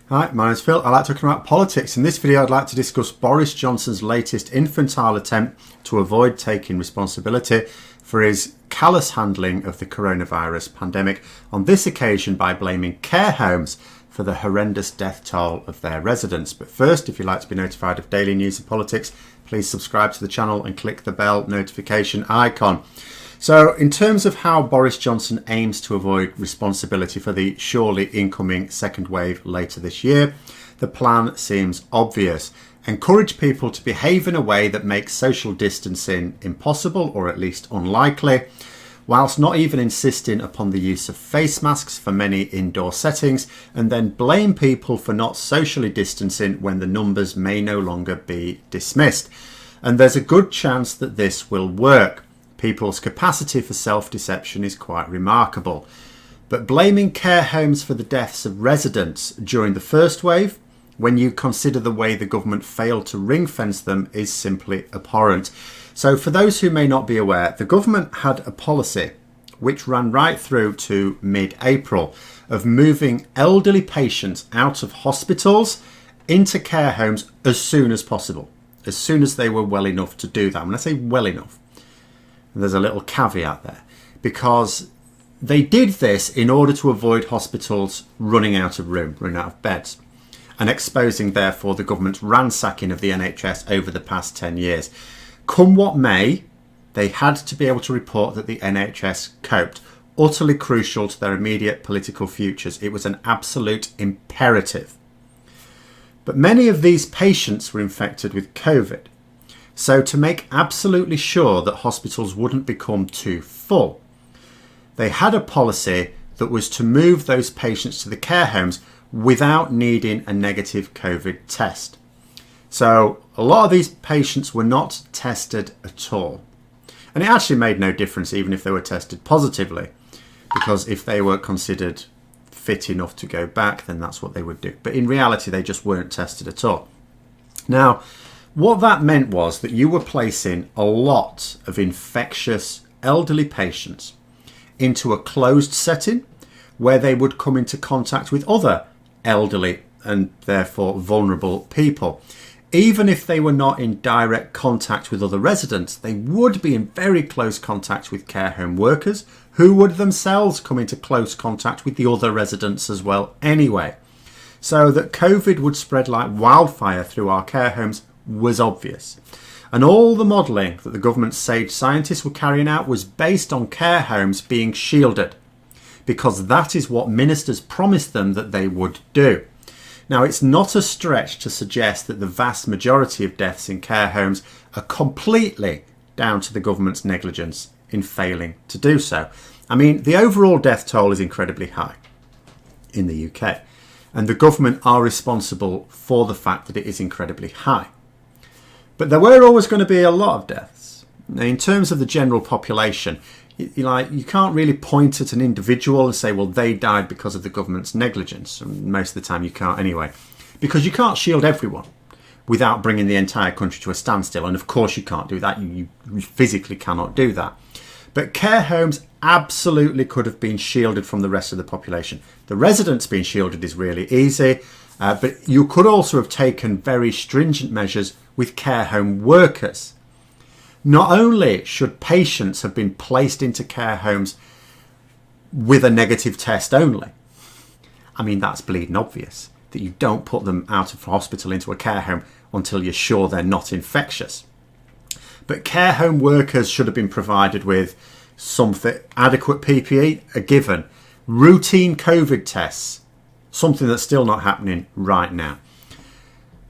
Hi, my name's Phil. I like talking about politics. In this video, I'd like to discuss Boris Johnson's latest infantile attempt to avoid taking responsibility for his callous handling of the coronavirus pandemic, on this occasion by blaming care homes for the horrendous death toll of their residents. But first, if you'd like to be notified of daily news and politics, please subscribe to the channel and click the bell notification icon. So, in terms of how Boris Johnson aims to avoid responsibility for the surely incoming second wave later this year, the plan seems obvious. Encourage people to behave in a way that makes social distancing impossible, or at least unlikely, whilst not even insisting upon the use of face masks for many indoor settings, and then blame people for not socially distancing when the numbers may no longer be dismissed. And there's a good chance that this will work. People's capacity for self-deception is quite remarkable. But blaming care homes for the deaths of residents during the first wave, when you consider the way the government failed to ring-fence them, is simply abhorrent. So for those who may not be aware, the government had a policy which ran right through to mid-April of moving elderly patients out of hospitals into care homes as soon as possible, as soon as they were well enough to do that. When I say well enough, there's a little caveat there, because they did this in order to avoid hospitals running out of beds, and exposing therefore the government's ransacking of the NHS over the past 10 years. Come what may, they had to be able to report that the NHS coped, utterly crucial to their immediate political futures. It was an absolute imperative. But many of these patients were infected with COVID. So to make absolutely sure that hospitals wouldn't become too full, they had a policy that was to move those patients to the care homes without needing a negative COVID test. So a lot of these patients were not tested at all. And it actually made no difference even if they were tested positively, because if they were considered fit enough to go back, then that's what they would do. But in reality, they just weren't tested at all. Now, what that meant was that you were placing a lot of infectious elderly patients into a closed setting where they would come into contact with other elderly and therefore vulnerable people. Even if they were not in direct contact with other residents, they would be in very close contact with care home workers, who would themselves come into close contact with the other residents as well anyway. So that COVID would spread like wildfire through our care homes was obvious. And all the modelling that the government's sage scientists were carrying out was based on care homes being shielded, because that is what ministers promised them that they would do. Now, it's not a stretch to suggest that the vast majority of deaths in care homes are completely down to the government's negligence in failing to do so. I mean, the overall death toll is incredibly high in the UK, and the government are responsible for the fact that it is incredibly high. But there were always going to be a lot of deaths. Now, in terms of the general population, you can't really point at an individual and say, well, they died because of the government's negligence. And most of the time you can't anyway, because you can't shield everyone without bringing the entire country to a standstill. And of course you can't do that. You physically cannot do that. But care homes absolutely could have been shielded from the rest of the population. The residents being shielded is really easy. But you could also have taken very stringent measures with care home workers. Not only should patients have been placed into care homes with a negative test only. I mean, that's bleeding obvious, that you don't put them out of hospital into a care home until you're sure they're not infectious. But care home workers should have been provided with something, adequate PPE, a given, routine COVID tests, something that's still not happening right now.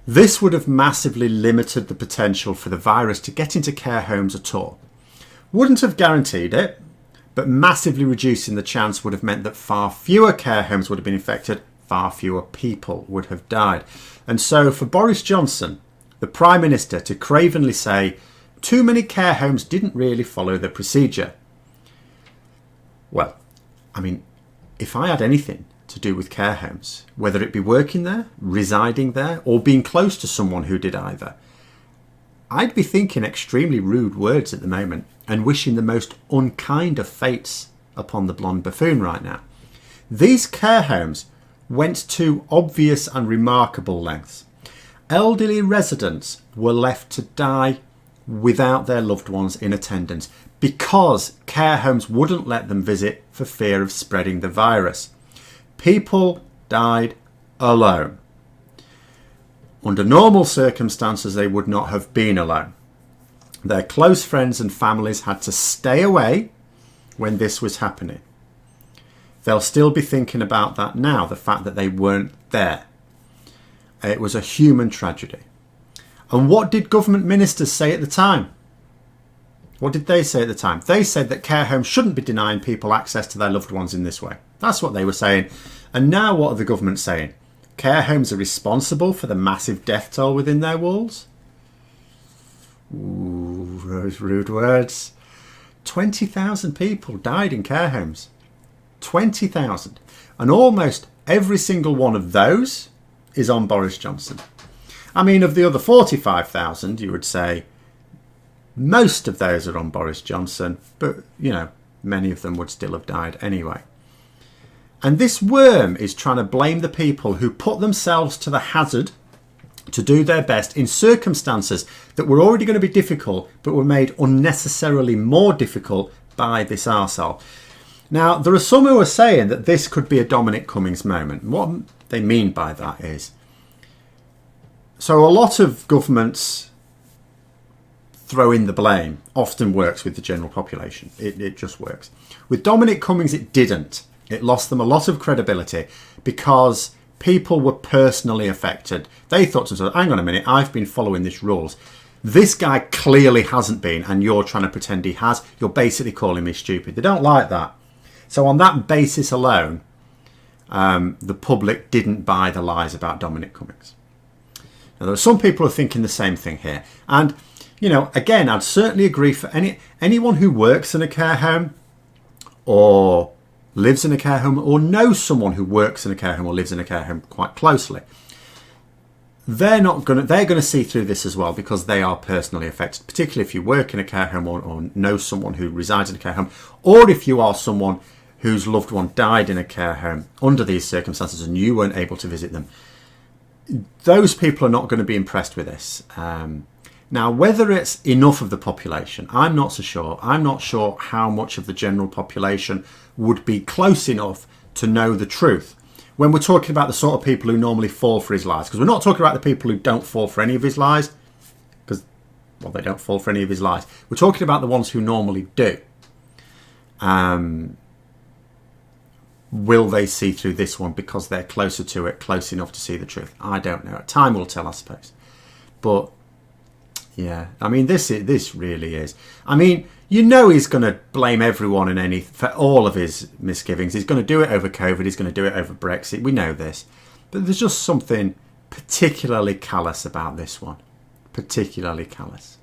This would have massively limited the potential for the virus to get into care homes at all. Wouldn't have guaranteed it, but massively reducing the chance would have meant that far fewer care homes would have been infected, far fewer people would have died. And so for Boris Johnson, the Prime Minister, to cravenly say too many care homes didn't really follow the procedure. Well, I mean, if I had anything to do with care homes, whether it be working there, residing there, or being close to someone who did either, I'd be thinking extremely rude words at the moment and wishing the most unkind of fates upon the blonde buffoon right now. These care homes went to obvious and remarkable lengths. Elderly residents were left to die without their loved ones in attendance because care homes wouldn't let them visit for fear of spreading the virus. People died alone. Under normal circumstances, they would not have been alone. Their close friends and families had to stay away when this was happening. They'll still be thinking about that now, the fact that they weren't there. It was a human tragedy. And what did government ministers say at the time? What did they say at the time? They said that care homes shouldn't be denying people access to their loved ones in this way. That's what they were saying. And now what are the government saying? Care homes are responsible for the massive death toll within their walls? Ooh, those rude words. 20,000 people died in care homes. 20,000. And almost every single one of those is on Boris Johnson. I mean, of the other 45,000, you would say most of those are on Boris Johnson, but, you know, many of them would still have died anyway. And this worm is trying to blame the people who put themselves to the hazard to do their best in circumstances that were already going to be difficult, but were made unnecessarily more difficult by this arsehole. Now, there are some who are saying that this could be a Dominic Cummings moment. What they mean by that is, so a lot of governments throw in the blame often works with the general population. It just works. With Dominic Cummings, it didn't. It lost them a lot of credibility because people were personally affected. They thought to themselves, hang on a minute, I've been following these rules. This guy clearly hasn't been, and you're trying to pretend he has. You're basically calling me stupid. They don't like that. So on that basis alone, the public didn't buy the lies about Dominic Cummings. Now, there are some people who are thinking the same thing here. And, you know, again, I'd certainly agree for anyone who works in a care home or lives in a care home or knows someone who works in a care home or lives in a care home quite closely. They're going to see through this as well because they are personally affected, particularly if you work in a care home or know someone who resides in a care home, or if you are someone whose loved one died in a care home under these circumstances and you weren't able to visit them. Those people are not going to be impressed with this. Now, whether it's enough of the population, I'm not so sure. I'm not sure how much of the general population would be close enough to know the truth. When we're talking about the sort of people who normally fall for his lies, because we're not talking about the people who don't fall for any of his lies, because, well, they don't fall for any of his lies. We're talking about the ones who normally do. Will they see through this one because they're closer to it, close enough to see the truth? I don't know. Time will tell, I suppose. But yeah, I mean, this really is. I mean, you know, he's going to blame everyone and for all of his misgivings. He's going to do it over COVID. He's going to do it over Brexit. We know this, but there's just something particularly callous about this one. Particularly callous.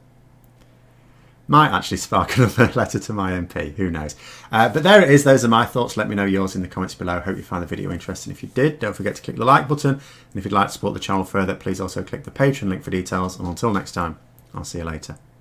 Might actually spark another letter to my MP. Who knows? But there it is. Those are my thoughts. Let me know yours in the comments below. Hope you found the video interesting. If you did, don't forget to click the like button. And if you'd like to support the channel further, please also click the Patreon link for details. And until next time, I'll see you later.